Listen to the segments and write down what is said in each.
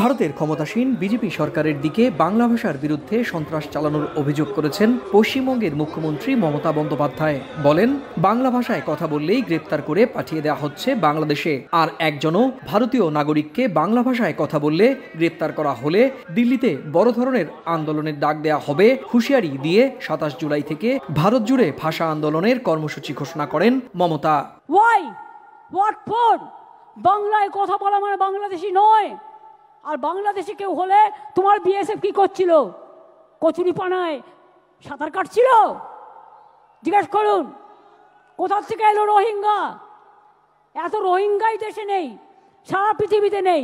ভারতের ক্ষমতাসীন বিজেপি সরকারের দিকে বাংলা ভাষার বিরুদ্ধে সন্ত্রাস চালানোর অভিযোগ করেছেন পশ্চিমবঙ্গের মুখ্যমন্ত্রী মমতা বন্দ্যোপাধ্যায়। বলেন, বাংলা ভাষায় কথা বললেই গ্রেপ্তার করে পাঠিয়ে দেওয়া হচ্ছে বাংলাদেশে, আর একজনও ভারতীয় নাগরিককে বাংলা ভাষায় কথা বললে গ্রেপ্তার করা হলে দিল্লিতে বড় ধরনের আন্দোলনের ডাক দেওয়া হবে হুঁশিয়ারি দিয়ে ২৭ জুলাই থেকে ভারত জুড়ে ভাষা আন্দোলনের কর্মসূচি ঘোষণা করেন মমতা। বাংলায় কথা বলা মানে বাংলাদেশি নয়। আর বাংলাদেশে কেউ হলে তোমার বিএসএফ কি করছিল? কচুরি পানায় সাঁতার কাটছিল? জিজ্ঞেস করুন, কোথা থেকে এলো রোহিঙ্গা? এত রোহিঙ্গাই দেশে নেই, সারা পৃথিবীতে নেই।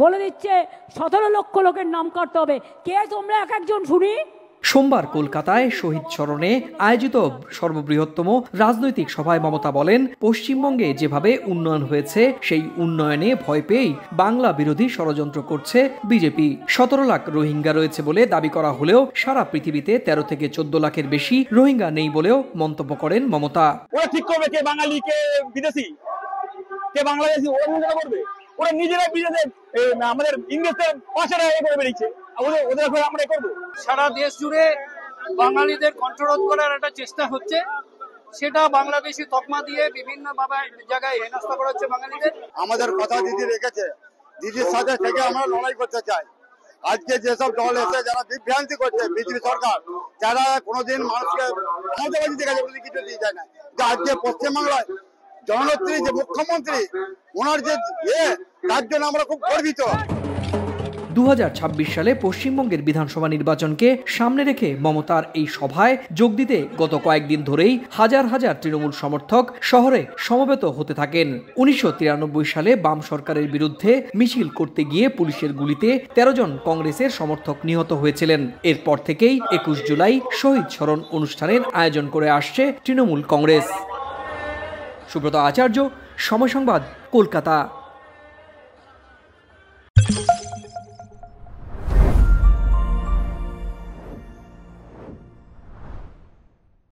বলে দিচ্ছে ১৭ লক্ষ লোকের নাম কাটতে হবে। কে তোমরা এক একজন শুনি? সোমবার কলকাতায় শহীদ স্মরণে আয়োজিত সর্ববৃহত্তম রাজনৈতিক সভায় মমতা বলেন, পশ্চিমবঙ্গে যেভাবে উন্নয়ন হয়েছে সেই উন্নয়নে ভয় পেয়েই বাংলা বিরোধী ষড়যন্ত্র করছে বিজেপি। ১৭ লাখ রোহিঙ্গা রয়েছে বলে দাবি করা হলেও সারা পৃথিবীতে ১৩ থেকে ১৪ লাখের বেশি রোহিঙ্গা নেই বলেও মন্তব্য করেন মমতা। ওরা ঠিক করবে কে বাঙালি কে বিদেশি, কে বাংলাদেশি, ওরা নিজেরা করবে। ওরা নিজেরা বিদেশে আমাদের ইংরেজদের পাশে করে বেরিয়েছে, ওদের আমরা করবো। সারা দেশ জুড়ে বাঙালিদের কণ্ঠরোধ করার একটা চেষ্টা হচ্ছে, সেটা বাংলাদেশি তকমা দিয়ে বিভিন্ন জায়গায় হেনস্থা করা হচ্ছে বাঙালিদের। আমাদের কথা দিদি রেখেছে, দিদির সাথে থেকে আমরা লড়াই করতে চাই। আজকে যেসব দল এসে যারা বিভ্রান্তি করছে বিজেপি সরকার, যারা কোনোদিন মানুষকে ক্ষমতাবাজি দেখাচ্ছে কিছু দিয়ে যায় না, আজকে পশ্চিমবাংলায় জননেত্রী যে মুখ্যমন্ত্রী, ওনার যে তার জন্য আমরা খুব গর্বিত। ২০২৬ সালে পশ্চিমবঙ্গের বিধানসভা নির্বাচনকে সামনে রেখে মমতার এই সভায় যোগ দিতে গত কয়েকদিন ধরেই হাজার হাজার তৃণমূল সমর্থক শহরে সমবেত হতে থাকেন। ১৯৯৩ সালে বাম সরকারের বিরুদ্ধে মিছিল করতে গিয়ে পুলিশের গুলিতে ১৩ জন কংগ্রেসের সমর্থক নিহত হয়েছিলেন। এরপর থেকেই ২১ জুলাই শহীদ স্মরণ অনুষ্ঠানের আয়োজন করে আসছে তৃণমূল কংগ্রেস। সুব্রত আচার্য, সময় সংবাদ, কলকাতা।